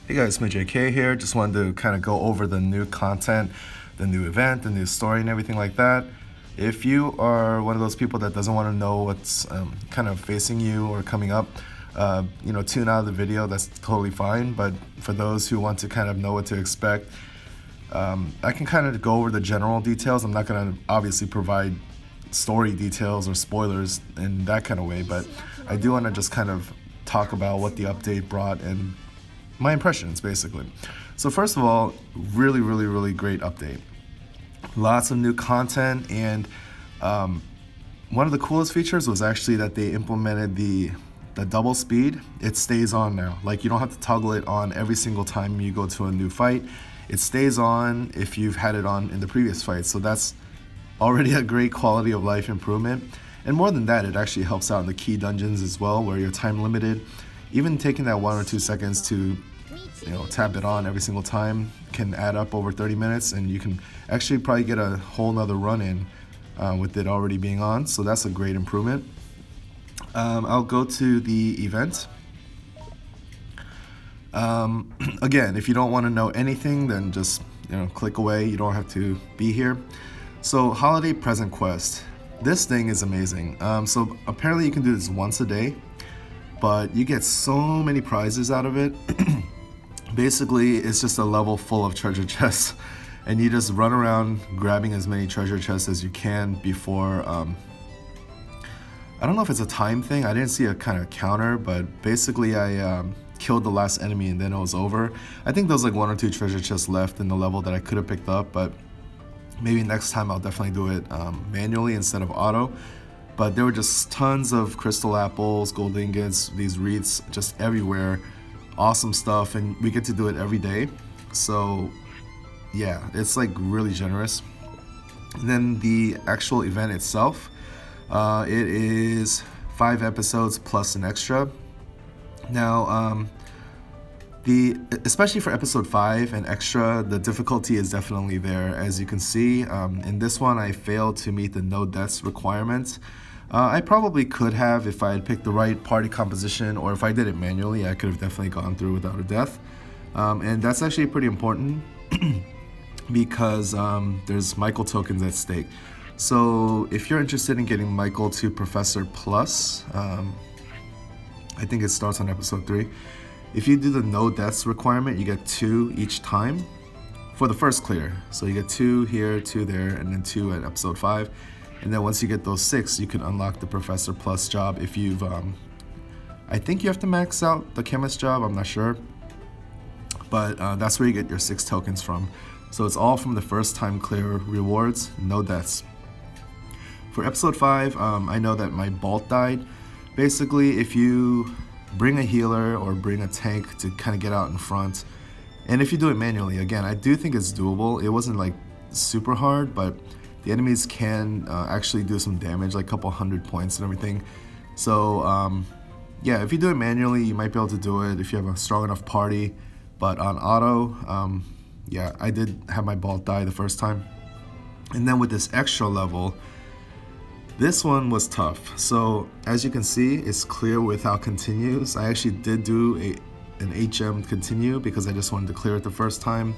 Hey guys, my JK here. Just wanted to kind of go over the new content, the new event, the new story, and everything like that. If you are one of those people that doesn't want to know what's kind of facing you or coming up, tune out of the video. That's totally fine. But for those who want to kind of know what to expect, I can kind of go over the general details. I'm not going to obviously provide story details or spoilers in that kind of way, but I do want to just kind of talk about what the update brought and my impressions, basically. So first of all, really great update. Lots of new content, and one of the coolest features was actually that they implemented the double speed. It stays on now. Like, you don't have to toggle it on every single time you go to a new fight. It stays on if you've had it on in the previous fight. So that's already a great quality of life improvement. And more than that, it actually helps out in the key dungeons as well, where you're time limited. Even taking that 1 or 2 seconds to tap it on every single time can add up over 30 minutes, and you can actually probably get a whole nother run in with it already being on. So that's a great improvement. I'll go to the event. Again, if you don't want to know anything, then just click away. You don't have to be here. So holiday present quest. This thing is amazing. So apparently you can do this once a day, but you get so many prizes out of it. Basically, it's just a level full of treasure chests, and you just run around grabbing as many treasure chests as you can before, I don't know if it's a time thing. I didn't see a kind of counter, but basically I killed the last enemy and then it was over. I think there's like 1 or 2 treasure chests left in the level that I could have picked up, but maybe next time I'll definitely do it manually instead of auto. But there were just tons of crystal apples, gold ingots, these wreaths just everywhere. Awesome stuff, and we get to do it every day. So yeah, it's like really generous. And then the actual event itself, it is 5 episodes plus an extra. Now, especially for episode 5 and extra, the difficulty is definitely there. As you can see, in this one I failed to meet the no deaths requirement. I probably could have if I had picked the right party composition, or if I did it manually, I could have definitely gone through without a death. And that's actually pretty important because there's Michael tokens at stake. So if you're interested in getting Michael to Professor Plus, I think it starts on episode 3. If you do the no deaths requirement, you get 2 each time for the first clear. So you get 2 here, 2 there, and then 2 at episode 5. And then once you get those 6, you can unlock the Professor Plus job if you've, I think you have to max out the Chemist job, I'm not sure. But that's where you get your 6 tokens from. So it's all from the first time clear rewards, no deaths. For episode 5, I know that my Bolt died. Basically, if you bring a healer or bring a tank to kind of get out in front, and if you do it manually, again, I do think it's doable. It wasn't like super hard, but the enemies can actually do some damage, like a couple 100 points and everything. So yeah, if you do it manually, you might be able to do it if you have a strong enough party. But on auto, yeah, I did have my Bolt die the first time. And then with this extra level, this one was tough. So as you can see, it's clear without continues. I actually did do an HM continue because I just wanted to clear it the first time.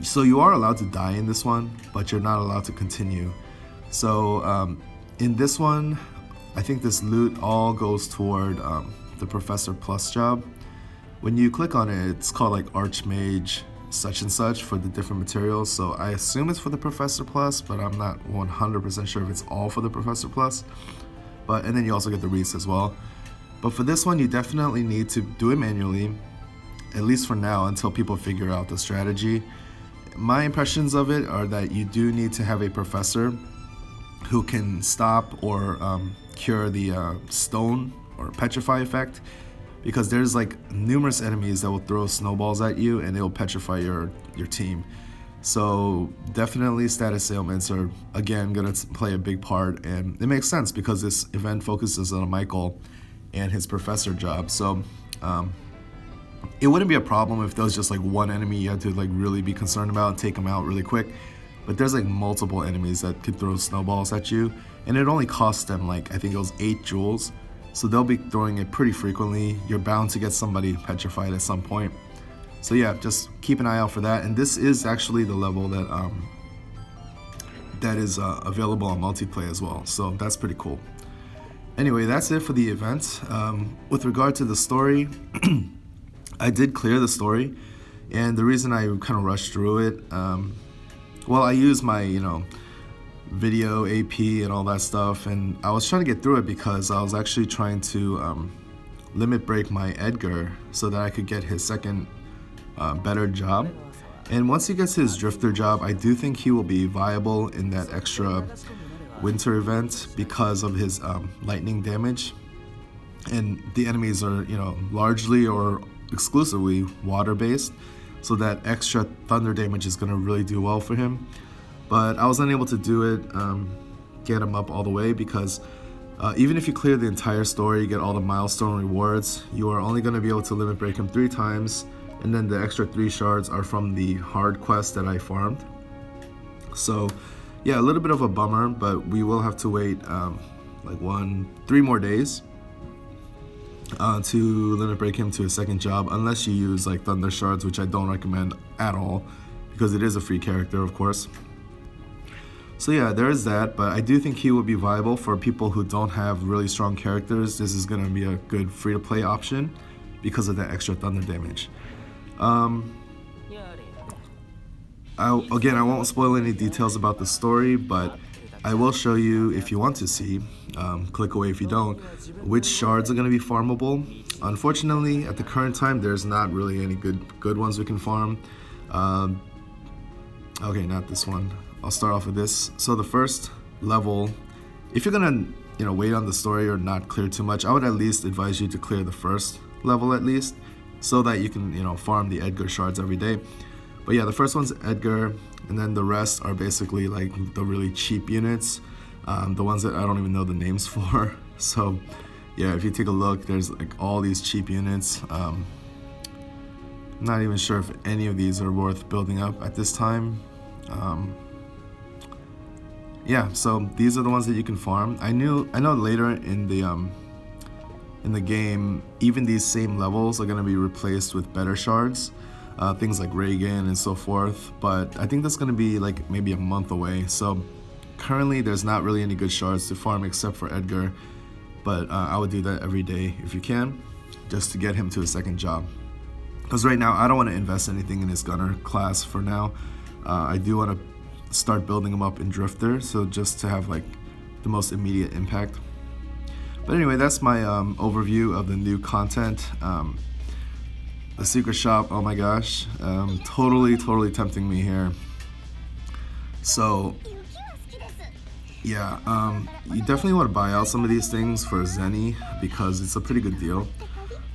So you are allowed to die in this one, but you're not allowed to continue. So in this one, I think this loot all goes toward the Professor Plus job. When you click on it, it's called like Archmage such and such for the different materials. So I assume it's for the Professor Plus, but I'm not 100% sure if it's all for the Professor Plus. And then you also get the wreaths as well. But for this one, you definitely need to do it manually, at least for now, until people figure out the strategy. My impressions of it are that you do need to have a professor who can stop or cure the stone or petrify effect, because there's like numerous enemies that will throw snowballs at you and it'll petrify your team. So definitely status ailments are again gonna play a big part, and it makes sense because this event focuses on Michael and his professor job. So it wouldn't be a problem if there was just like one enemy you had to like really be concerned about and take them out really quick. But there's like multiple enemies that could throw snowballs at you, and it only costs them like, I think it was 8 jewels so they'll be throwing it pretty frequently. You're bound to get somebody petrified at some point. So yeah, just keep an eye out for that. And this is actually the level that that is available on multiplayer as well, so that's pretty cool. Anyway, that's it for the event. With regard to the story, I did clear the story, and the reason I kind of rushed through it, well, I used my, video AP and all that stuff, and I was trying to get through it because I was actually trying to limit break my Edgar so that I could get his second better job. And once he gets his drifter job, I do think he will be viable in that extra winter event because of his lightning damage, and the enemies are largely or exclusively water based, so that extra thunder damage is going to really do well for him. But I was unable to do it, get him up all the way, because even if you clear the entire story, get all the milestone rewards, you are only going to be able to limit break him 3 times, and then the extra 3 shards are from the hard quest that I farmed. So yeah, a little bit of a bummer, but we will have to wait like 3 more days to limit break him to a second job, unless you use like thunder shards, which I don't recommend at all because it is a free character, of course. So yeah, there is that, but I do think he will be viable for people who don't have really strong characters. This is going to be a good free-to-play option because of that extra thunder damage. Again, I won't spoil any details about the story, but I will show you, if you want to see, click away if you don't, which shards are going to be farmable. Unfortunately, at the current time, there's not really any good ones we can farm. Okay, not this one. I'll start off with this. So the first level, if you're gonna wait on the story or not clear too much, I would at least advise you to clear the first level at least, so that you can farm the Edgar shards every day. But yeah, the first one's Edgar, and then the rest are basically like the really cheap units, the ones that I don't even know the names for. So yeah, if you take a look, there's like all these cheap units. Not even sure if any of these are worth building up at this time. Yeah, so these are the ones that you can farm. I know later in the game, even these same levels are going to be replaced with better shards, things like Reagan and so forth, but I think that's going to be like maybe a month away. So currently there's not really any good shards to farm except for Edgar, but I would do that every day if you can, just to get him to a second job. Because right now I don't want to invest anything in his gunner class for now. I do want to start building him up in drifter, so just to have like the most immediate impact. But anyway, that's my overview of the new content. The secret shop, oh my gosh, totally tempting me here. So yeah, you definitely want to buy out some of these things for Zenny because it's a pretty good deal.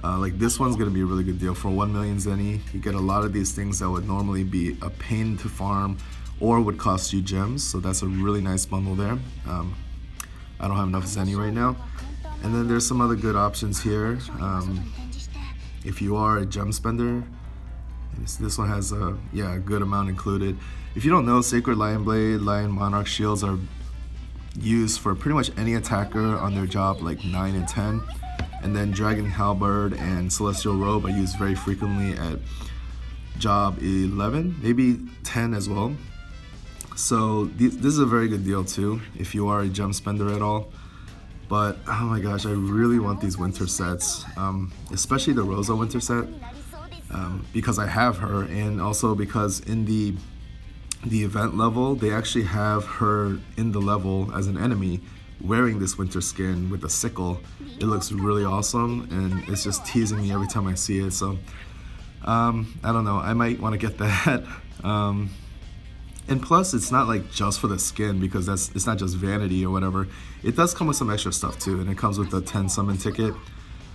Like this one's gonna be a really good deal. For 1 million Zenny, you get a lot of these things that would normally be a pain to farm or would cost you gems, so that's a really nice bundle there. I don't have enough Zenny right now. And then there's some other good options here. If you are a gem spender, this one has a good amount included. If you don't know, Sacred Lion Blade, Lion Monarch shields are used for pretty much any attacker on their job like 9 and 10. And then Dragon Halberd and Celestial Robe are used very frequently at job 11, maybe 10 as well. So this is a very good deal too, if you are a gem spender at all. But oh my gosh, I really want these winter sets, especially the Rosa winter set, because I have her, and also because in the event level, they actually have her in the level as an enemy, wearing this winter skin with a sickle. It looks really awesome, and it's just teasing me every time I see it. So I don't know, I might want to get that. And plus, it's not like just for the skin, because it's not just vanity or whatever. It does come with some extra stuff too, and it comes with the 10 summon ticket.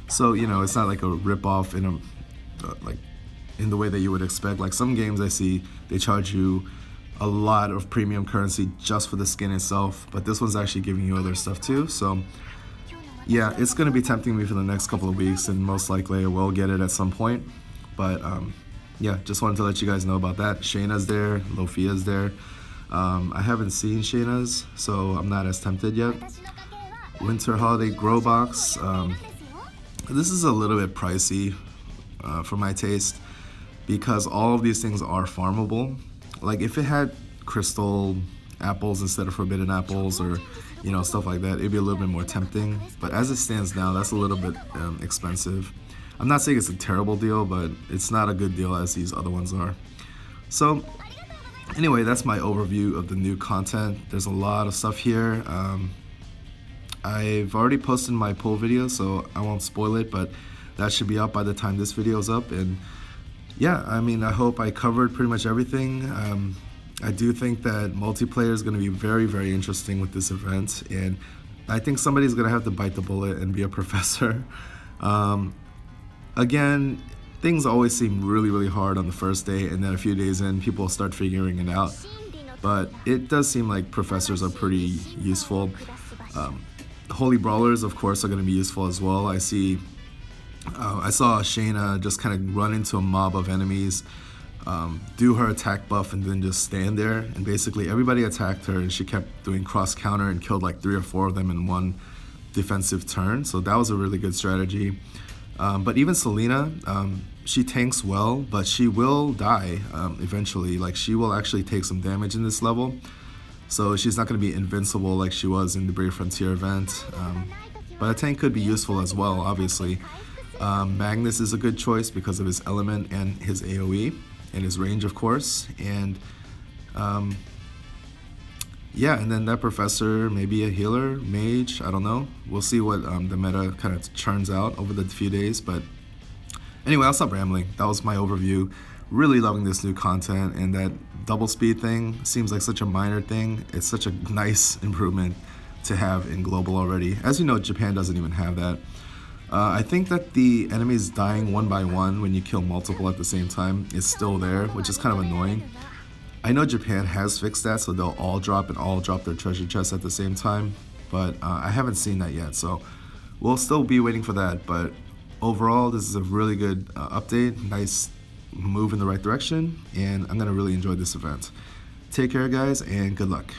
So it's not like a rip-off in the way that you would expect. Like some games I see, they charge you a lot of premium currency just for the skin itself, but this one's actually giving you other stuff too. So yeah, it's gonna be tempting me for the next couple of weeks, and most likely I will get it at some point. But yeah, just wanted to let you guys know about that. Shayna's there, Lofia's there. I haven't seen Shayna's, so I'm not as tempted yet. Winter Holiday Growbox. This is a little bit pricey for my taste because all of these things are farmable. Like if it had crystal apples instead of forbidden apples or stuff like that, it'd be a little bit more tempting. But as it stands now, that's a little bit expensive. I'm not saying it's a terrible deal, but it's not a good deal as these other ones are. So anyway, that's my overview of the new content. There's a lot of stuff here. I've already posted my poll video, so I won't spoil it, but that should be up by the time this video is up. And yeah, I mean, I hope I covered pretty much everything. I do think that multiplayer is going to be very, very interesting with this event, and I think somebody's going to have to bite the bullet and be a professor. Again, things always seem really, really hard on the first day, and then a few days in, people start figuring it out. But it does seem like professors are pretty useful. Holy Brawlers, of course, are going to be useful as well. I saw Shayna just kind of run into a mob of enemies, do her attack buff, and then just stand there. And basically everybody attacked her, and she kept doing cross counter and killed like 3 or 4 of them in one defensive turn. So that was a really good strategy. But even Selena, she tanks well, but she will die eventually. Like she will actually take some damage in this level. So she's not going to be invincible like she was in the Brave Frontier event. But a tank could be useful as well, obviously. Magnus is a good choice because of his element and his AoE and his range, of course. And yeah, and then that professor, maybe a healer, mage, I don't know. We'll see what the meta kind of churns out over the few days. But anyway, I'll stop rambling. That was my overview. Really loving this new content, and that double speed thing seems like such a minor thing. It's such a nice improvement to have in global already. As you know, Japan doesn't even have that. I think that the enemies dying one by one when you kill multiple at the same time is still there, which is kind of annoying. I know Japan has fixed that, so they'll all drop their treasure chests at the same time, but I haven't seen that yet, so we'll still be waiting for that. But overall, this is a really good update, nice move in the right direction, and I'm gonna really enjoy this event. Take care, guys, and good luck.